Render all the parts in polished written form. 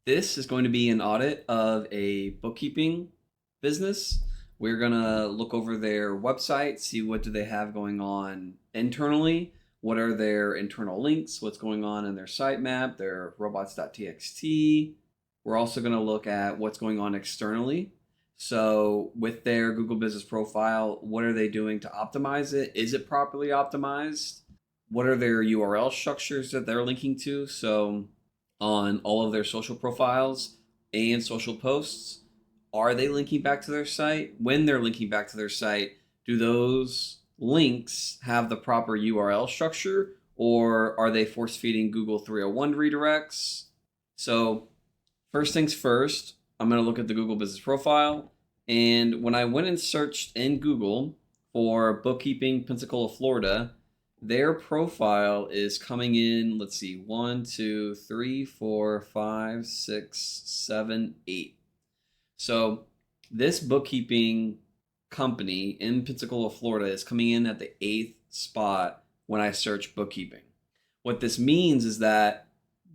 This is going to be an audit of a bookkeeping business. We're going to look over their website, see what do they have going on internally, what are their internal links, what's going on in their sitemap, their robots.txt. We're also going to look at what's going on externally. So with their Google Business Profile, what are they doing to optimize it? Is it properly optimized? What are their URL structures that they're linking to? So on all of their social profiles and social posts, are they linking back to their site? When they're linking back to their site, do those links have the proper URL structure, or are they force feeding Google 301 redirects? So first things first, I'm going to look at the Google Business Profile. And when I went and searched in Google for bookkeeping Pensacola, Florida, their profile is coming in, let's see, 1, 2, 3, 4, 5, 6, 7, 8. So this bookkeeping company in Pensacola, Florida is coming in at the 8th spot when I search bookkeeping. What this means is that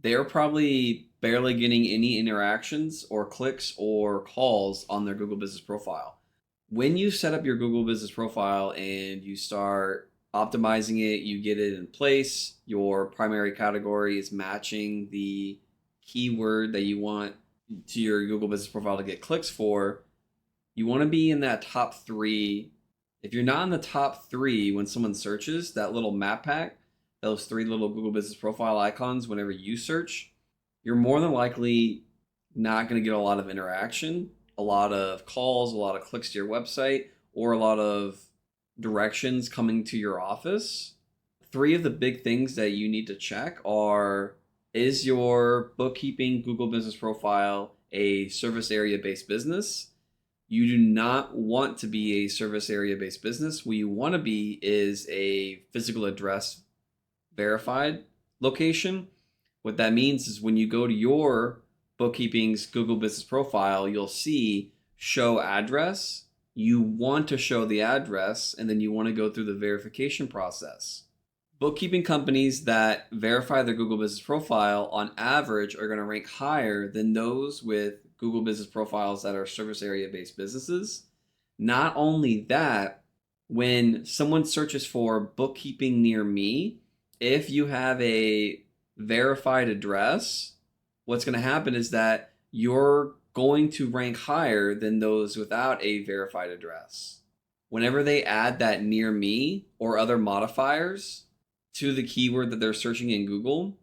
they're probably barely getting any interactions or clicks or calls on their Google Business Profile. When you set up your Google Business Profile and you start optimizing it, you get it in place, your primary category is matching the keyword that you want to your Google Business Profile to get clicks for, you want to be in that top 3. If you're not in the top 3 when someone searches, that little map pack, those 3 little Google Business Profile icons whenever you search, you're more than likely not going to get a lot of interaction, a lot of calls, a lot of clicks to your website, or a lot of directions coming to your office. 3 of the big things that you need to check are, is your bookkeeping Google Business Profile a service area based business? You do not want to be a service area based business. What you want to be is a physical address verified location. What that means is when you go to your bookkeeping's Google Business Profile, you'll see show address. You want to show the address, and then you want to go through the verification process. Bookkeeping companies that verify their Google Business Profile on average are going to rank higher than those with Google Business Profiles that are service area based businesses. Not only that, when someone searches for bookkeeping near me, if you have a verified address, what's going to happen is that you're going to rank higher than those without a verified address. Whenever they add that near me or other modifiers to the keyword that they're searching in Google,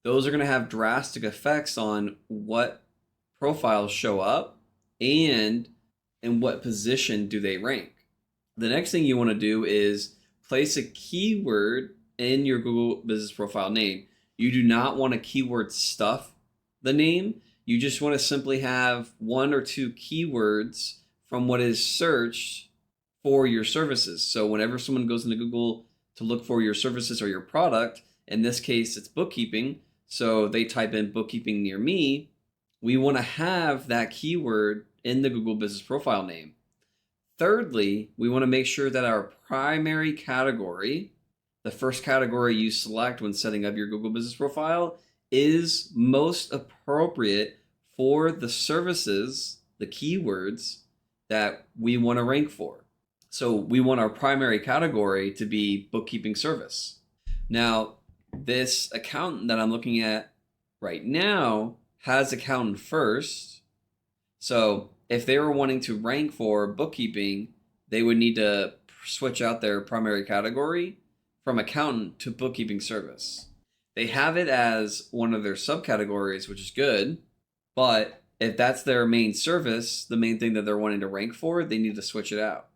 those are going to have drastic effects on what profiles show up and in what position do they rank. The next thing you want to do is place a keyword in your Google Business Profile name. You do not want to keyword stuff the name. You just want to simply have 1 or 2 keywords from what is searched for your services. So whenever someone goes into Google to look for your services or your product, in this case, it's bookkeeping. So they type in bookkeeping near me. We want to have that keyword in the Google Business Profile name. Thirdly, we want to make sure that our primary category, the first category you select when setting up your Google Business Profile, is most appropriate for the services, the keywords that we want to rank for. So we want our primary category to be bookkeeping service. Now, this accountant that I'm looking at right now has accountant first. So if they were wanting to rank for bookkeeping, they would need to switch out their primary category from accountant to bookkeeping service. They have it as one of their subcategories, which is good, but if that's their main service, the main thing that they're wanting to rank for, they need to switch it out.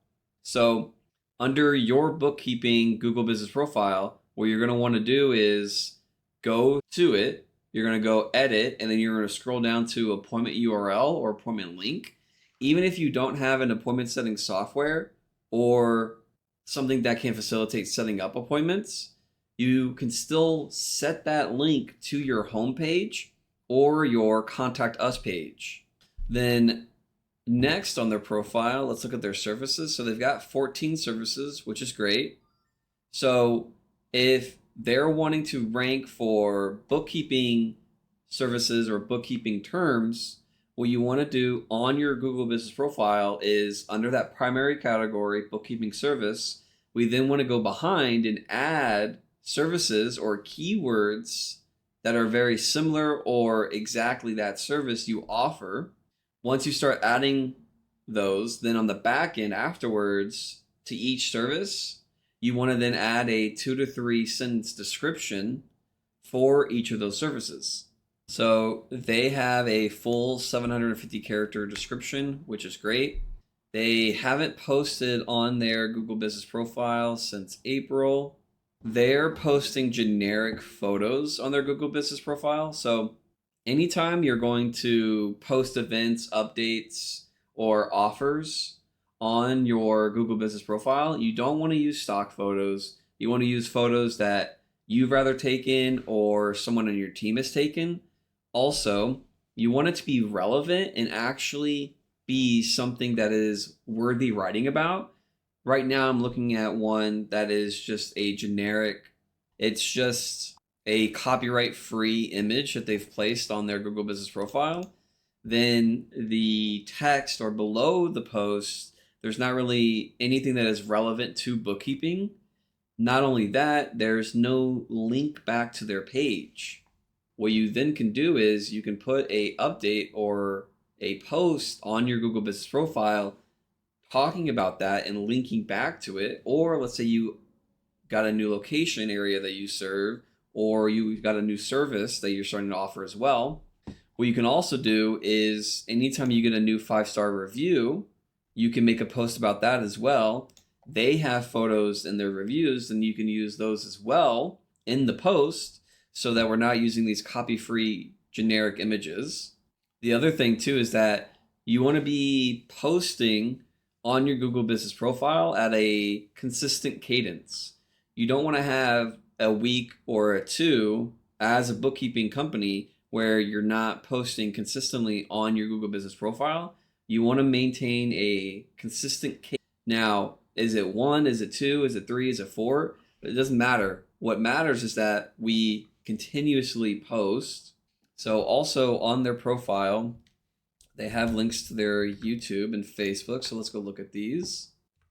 So under your bookkeeping Google Business Profile, what you're going to want to do is go to it, you're going to go edit, and then you're going to scroll down to appointment URL or appointment link. Even if you don't have an appointment setting software or something that can facilitate setting up appointments, you can still set that link to your homepage or your Contact Us page. Then next on their profile, let's look at their services. So they've got 14 services, which is great. So if they're wanting to rank for bookkeeping services or bookkeeping terms, what you want to do on your Google Business Profile is under that primary category, bookkeeping service, we then want to go behind and add services or keywords that are very similar or exactly that service you offer. Once you start adding those, then on the back end afterwards to each service, you want to then add a 2 to 3 sentence description for each of those services. So they have a full 750 character description, which is great. They haven't posted on their Google Business Profile since April. They're posting generic photos on their Google Business Profile. So anytime you're going to post events, updates, or offers on your Google Business Profile, you don't want to use stock photos. You want to use photos that you've rather taken or someone on your team has taken. Also, you want it to be relevant and actually be something that is worthy writing about. Right now, I'm looking at one that is just a generic, it's just a copyright-free image that they've placed on their Google Business Profile. Then the text or below the post, there's not really anything that is relevant to bookkeeping. Not only that, there's no link back to their page. What you then can do is you can put a update or a post on your Google Business Profile talking about that and linking back to it. Or let's say you got a new location area that you serve, or you got a new service that you're starting to offer as well. What you can also do is anytime you get a new 5-star review, you can make a post about that as well. They have photos in their reviews, and you can use those as well in the post so that we're not using these copy-free generic images. The other thing too is that you want to be posting on your Google Business Profile at a consistent cadence. You don't want to have a week or a two as a bookkeeping company where you're not posting consistently on your Google Business Profile. You want to maintain a consistent cadence. Now, is it 1? Is it 2? Is it 3? Is it 4? It doesn't matter. What matters is that we continuously post. So also on their profile, they have links to their YouTube and Facebook. So let's go look at these.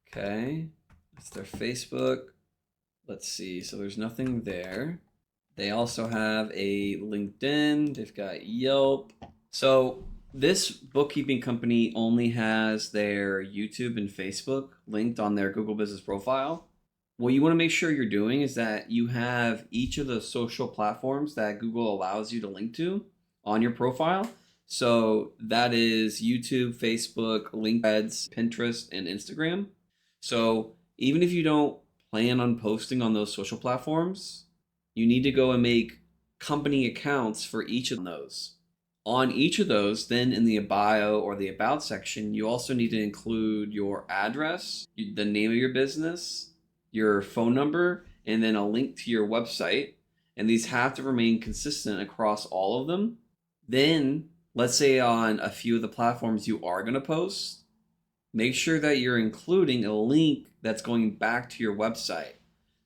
Okay, that's their Facebook. Let's see. So there's nothing there. They also have a LinkedIn. They've got Yelp. So this bookkeeping company only has their YouTube and Facebook linked on their Google Business Profile. What you want to make sure you're doing is that you have each of the social platforms that Google allows you to link to on your profile. So that is YouTube, Facebook, LinkedIn, Pinterest, and Instagram. So even if you don't plan on posting on those social platforms, you need to go and make company accounts for each of those. On each of those, then in the bio or the about section, you also need to include your address, the name of your business, your phone number, and then a link to your website. And these have to remain consistent across all of them. Then, let's say on a few of the platforms you are going to post, make sure that you're including a link that's going back to your website.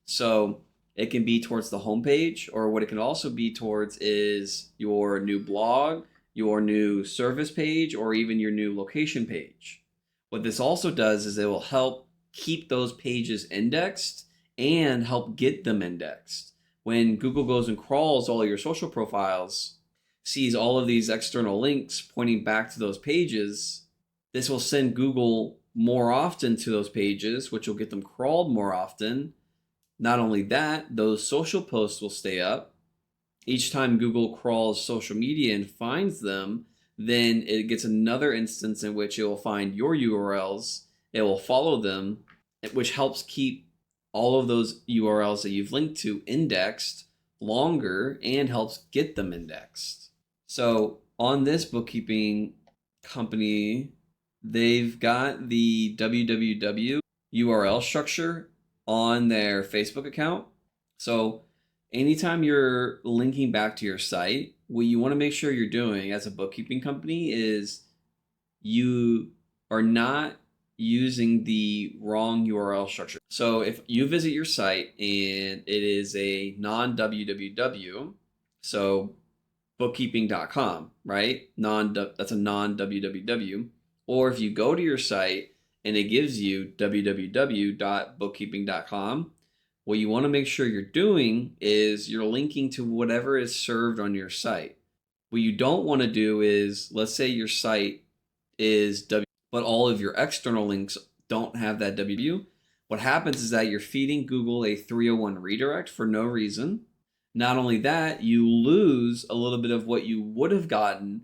So it can be towards the homepage, or what it can also be towards is your new blog, your new service page, or even your new location page. What this also does is it will help keep those pages indexed and help get them indexed. When Google goes and crawls all of your social profiles, sees all of these external links pointing back to those pages, this will send Google more often to those pages, which will get them crawled more often. Not only that, those social posts will stay up. Each time Google crawls social media and finds them, then it gets another instance in which it will find your URLs. It will follow them, which helps keep all of those URLs that you've linked to indexed longer and helps get them indexed. So on this bookkeeping company, they've got the www URL structure on their Facebook account. So anytime you're linking back to your site, what you want to make sure you're doing as a bookkeeping company is you are not using the wrong URL structure. So if you visit your site and it is a non-www, so bookkeeping.com, right? That's a non-www. Or if you go to your site and it gives you www.bookkeeping.com, what you want to make sure you're doing is you're linking to whatever is served on your site. What you don't want to do is, let's say your site is but all of your external links don't have that www. What happens is that you're feeding Google a 301 redirect for no reason. Not only that, you lose a little bit of what you would have gotten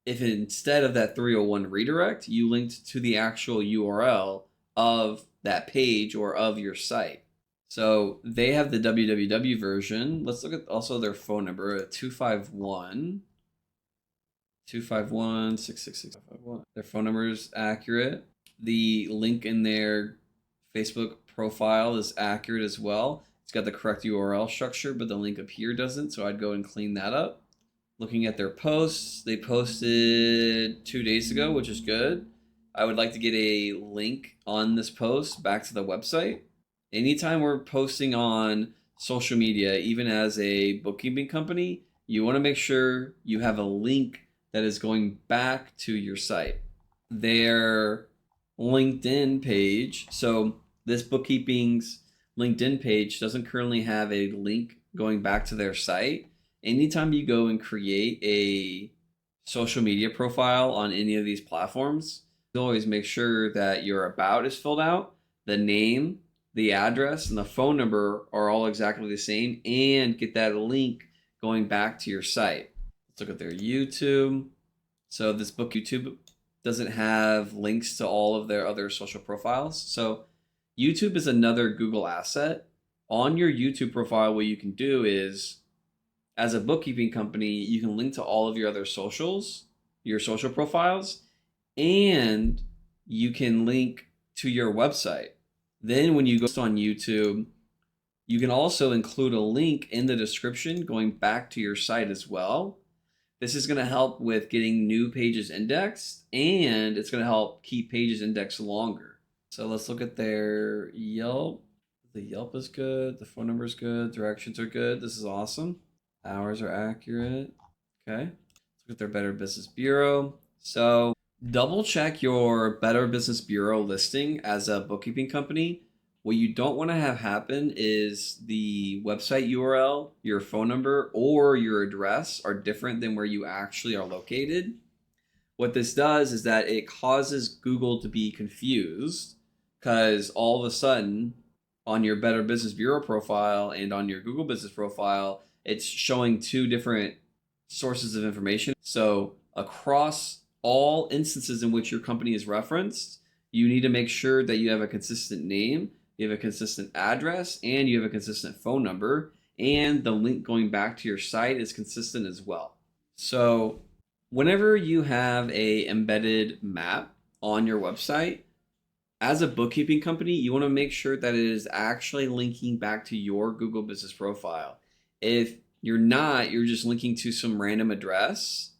if instead of that 301 redirect, you linked to the actual URL of that page or of your site. So they have the www version. Let's look at also their phone number, 251 666. Their phone number is accurate. The link in their Facebook profile is accurate as well. It's got the correct URL structure, but the link up here doesn't, so I'd go and clean that up. Looking at their posts, they posted 2 days ago, which is good. I would like to get a link on this post back to the website. Anytime we're posting on social media, even as a bookkeeping company, you want to make sure you have a link that is going back to your site. Their LinkedIn page, so this bookkeeping's LinkedIn page doesn't currently have a link going back to their site. Anytime you go and create a social media profile on any of these platforms, always make sure that your about is filled out, the name, the address, and the phone number are all exactly the same, and get that link going back to your site. Let's look at their YouTube. So this book YouTube doesn't have links to all of their other social profiles. So YouTube is another Google asset. On your YouTube profile, what you can do is, as a bookkeeping company, you can link to all of your other socials, your social profiles, and you can link to your website. Then when you go on YouTube, you can also include a link in the description going back to your site as well. This is going to help with getting new pages indexed, and it's going to help keep pages indexed longer. So let's look at their Yelp. The Yelp is good. The phone number is good. Directions are good. This is awesome. Hours are accurate. Okay. Let's look at their Better Business Bureau. So double check your Better Business Bureau listing as a bookkeeping company. What you don't want to have happen is the website URL, your phone number, or your address are different than where you actually are located. What this does is that it causes Google to be confused, because all of a sudden on your Better Business Bureau profile and on your Google Business profile, it's showing two different sources of information. So across all instances in which your company is referenced, you need to make sure that you have a consistent name, you have a consistent address, and you have a consistent phone number, and the link going back to your site is consistent as well. So whenever you have a embedded map on your website, as a bookkeeping company, you want to make sure that it is actually linking back to your Google Business profile. If you're not, you're just linking to some random address,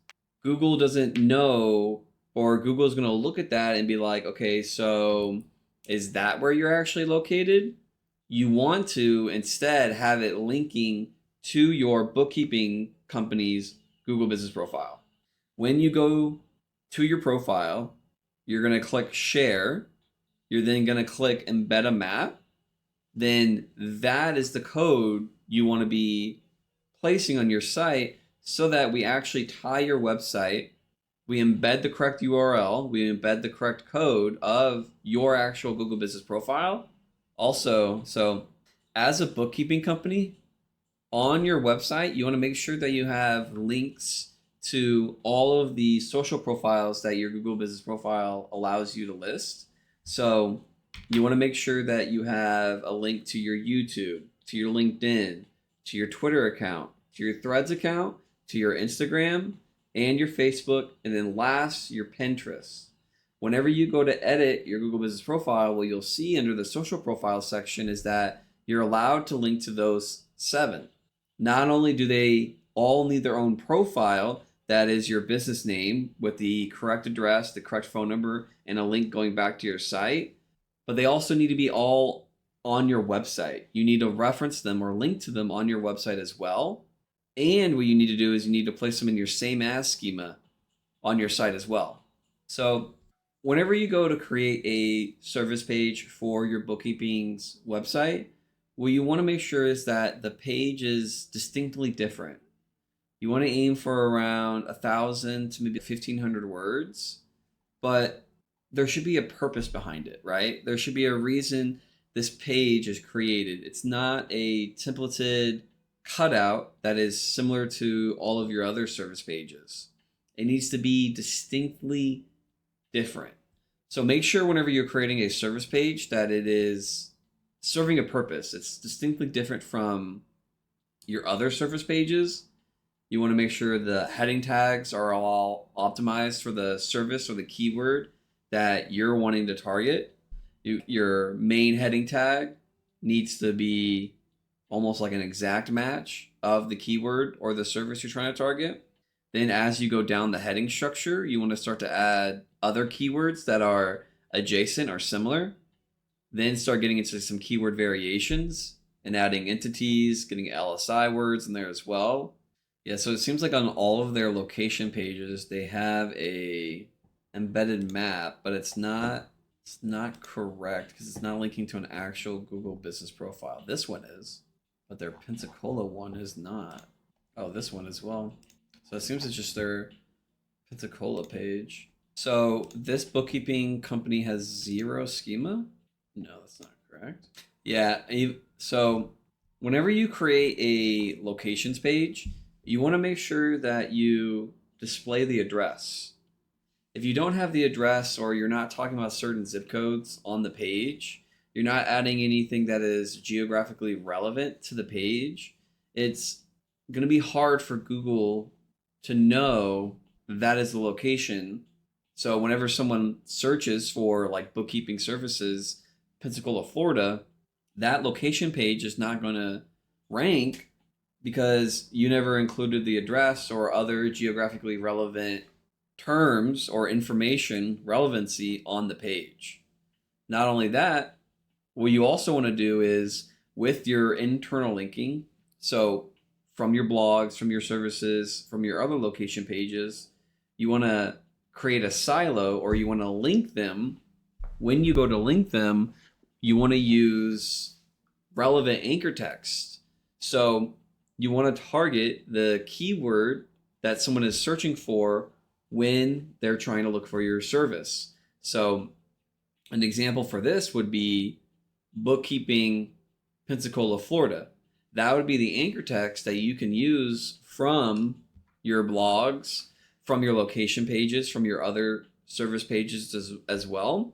Google doesn't know, or Google is going to look at that and be like, okay, so is that where you're actually located? You want to instead have it linking to your bookkeeping company's Google Business profile. When you go to your profile, you're going to click share. You're then going to click embed a map. Then that is the code you want to be placing on your site so that we actually tie your website. We embed the correct URL. We embed the correct code of your actual Google Business profile. Also, so as a bookkeeping company, on your website, you want to make sure that you have links to all of the social profiles that your Google Business profile allows you to list. So you want to make sure that you have a link to your YouTube, to your LinkedIn, to your Twitter account, to your Threads account, to your Instagram, and your Facebook, and then last, your Pinterest. Whenever you go to edit your Google Business profile, what you'll see under the social profile section is that you're allowed to link to those 7. Not only do they all need their own profile, that is your business name with the correct address, the correct phone number, and a link going back to your site, but they also need to be all on your website. You need to reference them or link to them on your website as well. And what you need to do is you need to place them in your sameAs schema on your site as well. So whenever you go to create a service page for your bookkeeping's website, what you want to make sure is that the page is distinctly different. You want to aim for around 1,000 to maybe 1,500 words, but there should be a purpose behind it, right? There should be a reason this page is created. It's not a templated cutout that is similar to all of your other service pages. It needs to be distinctly different. So make sure whenever you're creating a service page that it is serving a purpose. It's distinctly different from your other service pages. You want to make sure the heading tags are all optimized for the service or the keyword that you're wanting to target. Your main heading tag needs to be almost like an exact match of the keyword or the service you're trying to target. Then as you go down the heading structure, you want to start to add other keywords that are adjacent or similar. Then start getting into some keyword variations and adding entities, getting LSI words in there as well. Yeah, so it seems like on all of their location pages, they have a embedded map, but it's not correct because it's not linking to an actual Google business profile. This one is, but their Pensacola one is not. Oh, this one as well. So it seems it's just their Pensacola page. So this bookkeeping company has 0 schema? No, that's not correct. Yeah, so whenever you create a locations page, you want to make sure that you display the address. If you don't have the address or you're not talking about certain zip codes on the page, you're not adding anything that is geographically relevant to the page, it's going to be hard for Google to know that is the location. So whenever someone searches for like bookkeeping services, Pensacola, Florida, that location page is not going to rank because you never included the address or other geographically relevant terms or information relevancy on the page. Not only that, what you also want to do is with your internal linking, so from your blogs, from your services, from your other location pages, you want to create a silo or you want to link them. When you go to link them, you want to use relevant anchor text. So you want to target the keyword that someone is searching for when they're trying to look for your service. So an example for this would be bookkeeping Pensacola, Florida. That would be the anchor text that you can use from your blogs, from your location pages, from your other service pages as well.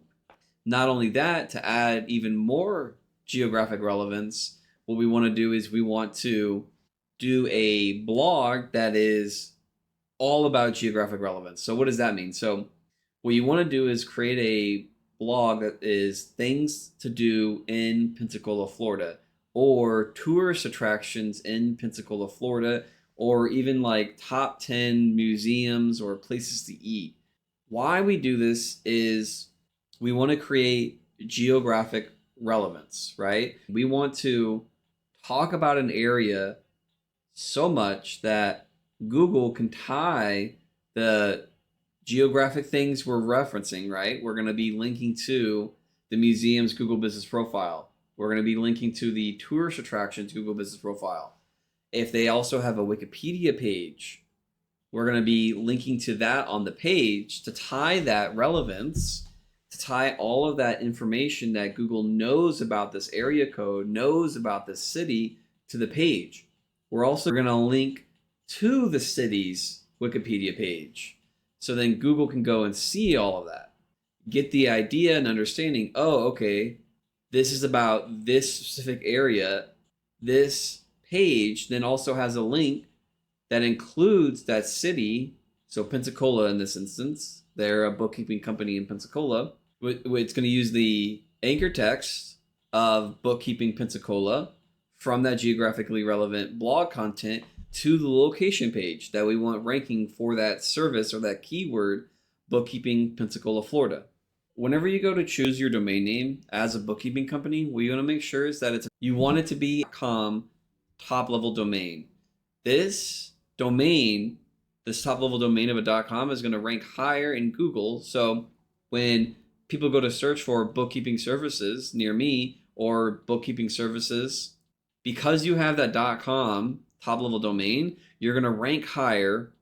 Not only that, to add even more geographic relevance, what we want to do is we want to do a blog that is all about geographic relevance. So what does that mean? So what you want to do is create a blog that is things to do in Pensacola, Florida, or tourist attractions in Pensacola, Florida, or even like top 10 museums or places to eat. Why we do this is we want to create geographic relevance, right? We want to talk about an area so much that Google can tie the geographic things we're referencing, right? We're going to be linking to the museum's Google Business Profile. We're going to be linking to the tourist attractions Google Business Profile. If they also have a Wikipedia page, we're going to be linking to that on the page to tie that relevance, to tie all of that information that Google knows about this area code, knows about this city to the page. We're also going to link to the city's Wikipedia page. So then Google can go and see all of that, get the idea and understanding, oh, okay, this is about this specific area. This page then also has a link that includes that city. So Pensacola in this instance, they're a bookkeeping company in Pensacola. It's going to use the anchor text of bookkeeping Pensacola from that geographically relevant blog content to the location page that we want ranking for that service or that keyword, bookkeeping Pensacola, Florida. Whenever you go to choose your domain name as a bookkeeping company, what you want to make sure is that you want it to be .com top level domain. This domain, this top level domain of a .com is going to rank higher in Google. So when people go to search for bookkeeping services near me or bookkeeping services, because you have that .com top level domain, you're going to rank higher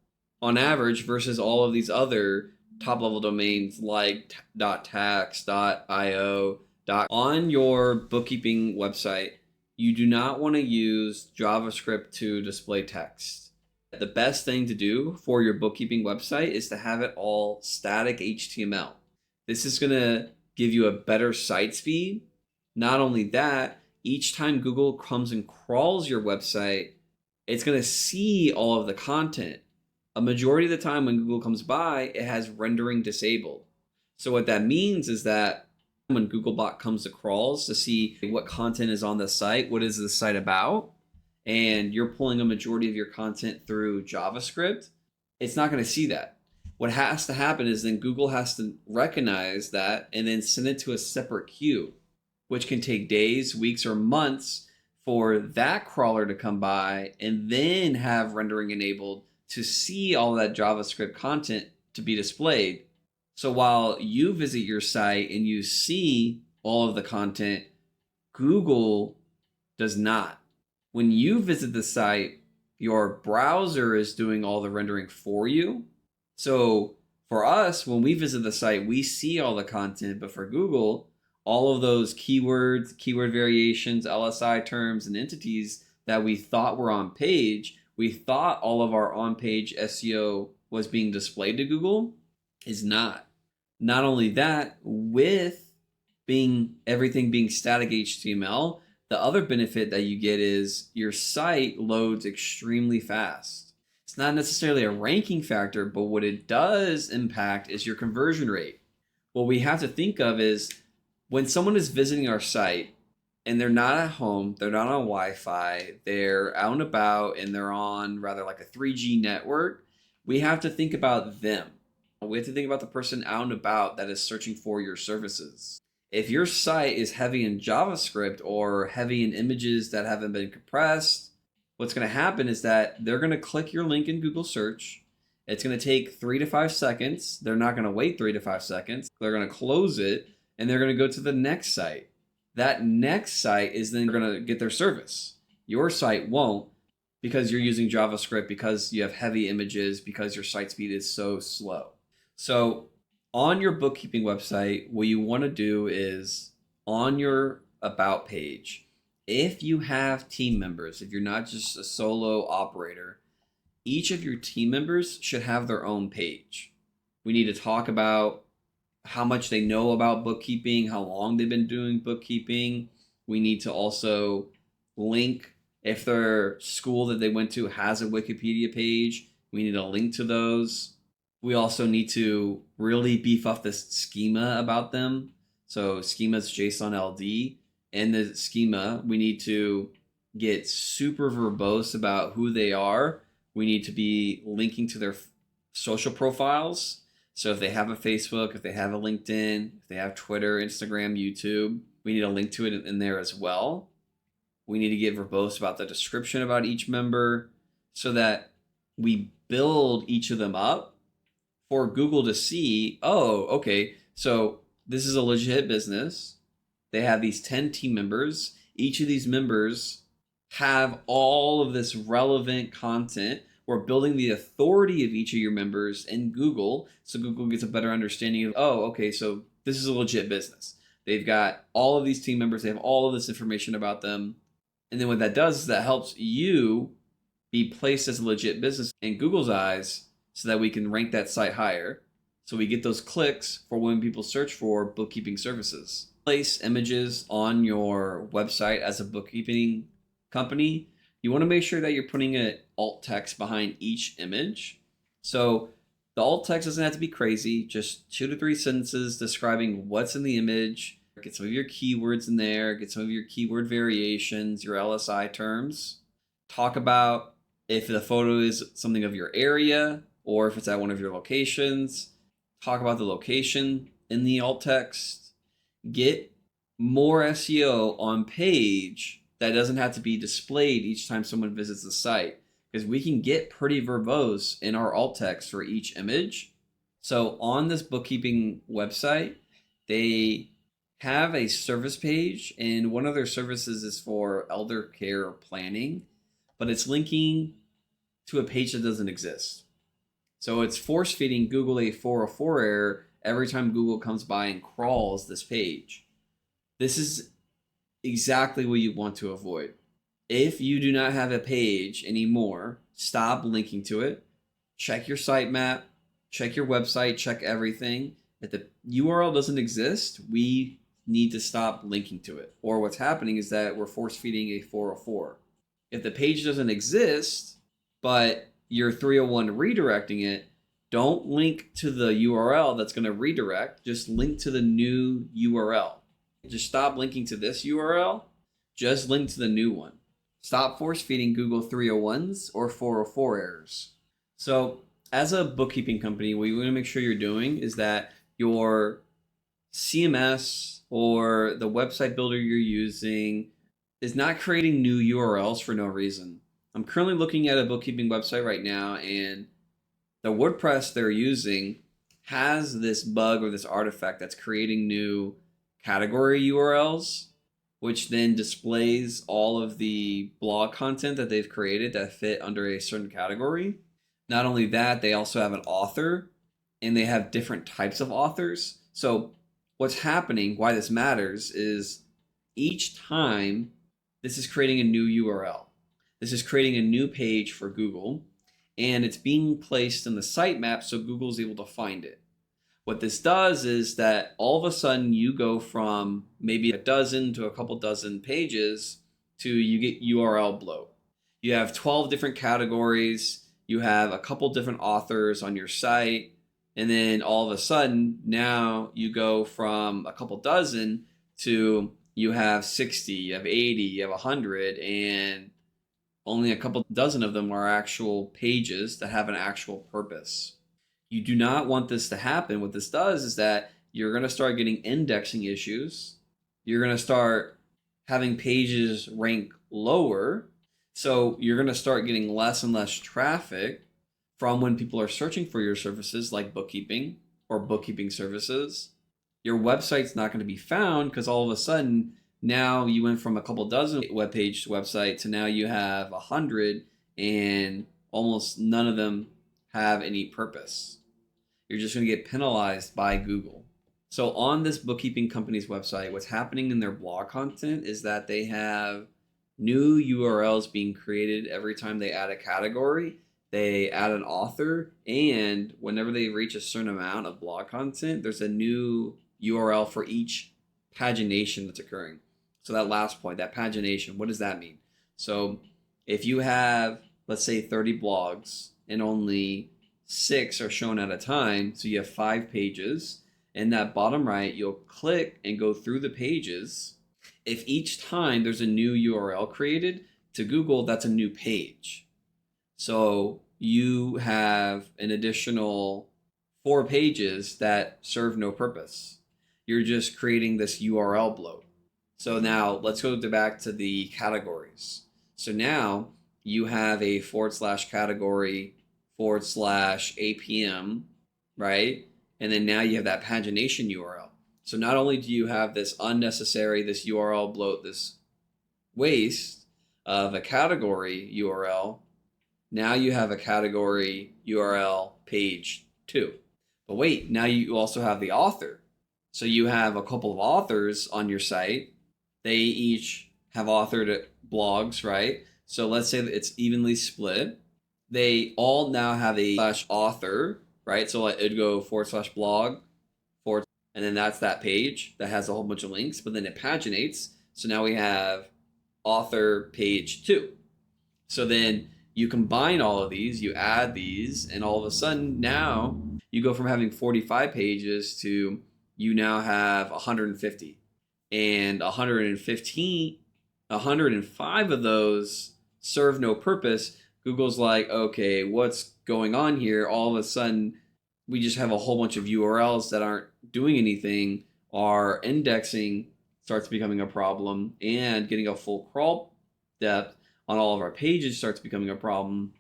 on average versus all of these other top level domains like .tax, .io. On your bookkeeping website, you do not want to use JavaScript to display text. The best thing to do for your bookkeeping website is to have it all static HTML. This is going to give you a better site speed. Not only that, each time Google comes and crawls your website, it's going to see all of the content. A majority of the time when Google comes by, it has rendering disabled. So what that means is that when Googlebot comes to crawls to see what content is on the site, what is the site about, and you're pulling a majority of your content through JavaScript, it's not going to see that. What has to happen is then Google has to recognize that and then send it to a separate queue, which can take days, weeks, or months for that crawler to come by and then have rendering enabled to see all that JavaScript content to be displayed. So while you visit your site and you see all of the content, Google does not. When you visit the site, your browser is doing all the rendering for you. So for us, when we visit the site, we see all the content, but for Google, all of those keywords, keyword variations, LSI terms, and entities that we thought were on page, we thought all of our on-page SEO was being displayed to Google, is not. Not only that, with everything being static HTML, the other benefit that you get is your site loads extremely fast. It's not necessarily a ranking factor, but what it does impact is your conversion rate. What we have to think of is when someone is visiting our site and they're not at home, they're not on Wi-Fi, they're out and about, and they're on rather like a 3G network, we have to think about them. We have to think about the person out and about that is searching for your services. If your site is heavy in JavaScript or heavy in images that haven't been compressed, what's going to happen is that they're going to click your link in Google search. It's going to take 3 to 5 seconds. They're not going to wait 3 to 5 seconds. They're going to close it and they're going to go to the next site. That next site is then going to get their service. Your site won't because you're using JavaScript, because you have heavy images, because your site speed is so slow. So on your bookkeeping website, what you want to do is on your about page, if you have team members, if you're not just a solo operator, each of your team members should have their own page. We need to talk about how much they know about bookkeeping, how long they've been doing bookkeeping. We need to also link, if their school that they went to has a Wikipedia page, we need to link to those. We also need to really beef up this schema about them. So schema's JSON LD. In the schema, we need to get super verbose about who they are. We need to be linking to their social profiles. So if they have a Facebook, if they have a LinkedIn, if they have Twitter, Instagram, YouTube, we need a link to it in there as well. We need to get verbose about the description about each member so that we build each of them up for Google to see, oh, okay, so this is a legit business. They have these 10 team members. Each of these members have all of this relevant content. We're building the authority of each of your members in Google, so Google gets a better understanding of, oh, okay, so this is a legit business. They've got all of these team members. They have all of this information about them. And then what that does is that helps you be placed as a legit business in Google's eyes so that we can rank that site higher. So we get those clicks for when people search for bookkeeping services. Place images on your website as a bookkeeping company. You want to make sure that you're putting an alt text behind each image. So the alt text doesn't have to be crazy, just 2 to 3 sentences describing what's in the image. Get some of your keywords in there, get some of your keyword variations, your LSI terms. Talk about if the photo is something of your area or if it's at one of your locations. Talk about the location in the alt text. Get more SEO on page that doesn't have to be displayed each time someone visits the site. because we can get pretty verbose in our alt text for each image. So on this bookkeeping website, they have a service page, and one of their services is for elder care planning, but it's linking to a page that doesn't exist. So it's force feeding Google a 404 error every time Google comes by and crawls this page. This is exactly what you want to avoid. If you do not have a page anymore, stop linking to it. Check your sitemap, check your website, check everything. If the URL doesn't exist, we need to stop linking to it. Or what's happening is that we're force feeding a 404. If the page doesn't exist, but you're 301 redirecting it, don't link to the URL that's going to redirect. Just link to the new URL. Just stop linking to this URL. Just link to the new one. Stop force feeding Google 301s or 404 errors. So as a bookkeeping company, what you want to make sure you're doing is that your CMS or the website builder you're using is not creating new URLs for no reason. I'm currently looking at a bookkeeping website right now, and the WordPress they're using has this bug or this artifact that's creating new category URLs, which then displays all of the blog content that they've created that fit under a certain category. Not only that, they also have an author, and they have different types of authors. So what's happening, why this matters, is each time this is creating a new URL. This is creating a new page for Google, and it's being placed in the sitemap so Google is able to find it. What this does is that all of a sudden you go from maybe a dozen to a couple dozen pages to you get URL bloat. You have 12 different categories, you have a couple different authors on your site, and then all of a sudden now you go from a couple dozen to you have 60, you have 80, you have 100, and only a couple dozen of them are actual pages that have an actual purpose. You do not want this to happen. What this does is that you're going to start getting indexing issues. You're going to start having pages rank lower. So you're going to start getting less and less traffic from when people are searching for your services like bookkeeping or bookkeeping services. Your website's not going to be found because all of a sudden now you went from a couple dozen website to now you have 100, and almost none of them have any purpose. You're just going to get penalized by Google. So on this bookkeeping company's website, what's happening in their blog content is that they have new URLs being created every time they add a category, they add an author, and whenever they reach a certain amount of blog content, there's a new URL for each pagination that's occurring. So that last point, that pagination, what does that mean? So if you have, let's say, 30 blogs and only 6 are shown at a time, so you have 5 pages. In that bottom right, you'll click and go through the pages. If each time there's a new URL created to Google, that's a new page. So you have an additional 4 pages that serve no purpose. You're just creating this URL bloat. So now let's go back to the categories. So now you have a /category /APM, right? And then now you have that pagination URL. So not only do you have this unnecessary, this URL bloat, this waste of a category URL, now you have a category URL page 2. But wait, now you also have the author. So you have a couple of authors on your site. They each have authored blogs, right? So let's say that it's evenly split. They all now have a /author, right? So it'd go /blog, and then that's that page that has a whole bunch of links, but then it paginates. So now we have author page 2. So then you combine all of these, you add these, and all of a sudden now you go from having 45 pages to you now have 150. And 105 of those serve no purpose. Google's like, okay, what's going on here? All of a sudden, we just have a whole bunch of URLs that aren't doing anything. Our indexing starts becoming a problem, and getting a full crawl depth on all of our pages starts becoming a problem.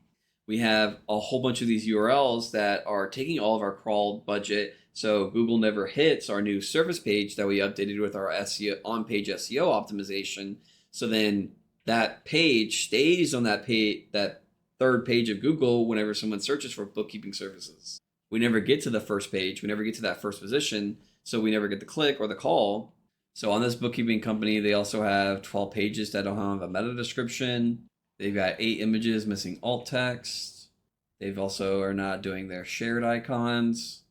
we have a whole bunch of these URLs that are taking all of our crawl budget. So Google never hits our new service page that we updated with our SEO on-page SEO optimization. So then that page stays on that page, that third page of Google whenever someone searches for bookkeeping services. We never get to the first page. We never get to that first position. So we never get the click or the call. So on this bookkeeping company, they also have 12 pages that don't have a meta description. They've got 8 images missing alt text. They've also are not doing their shared icons.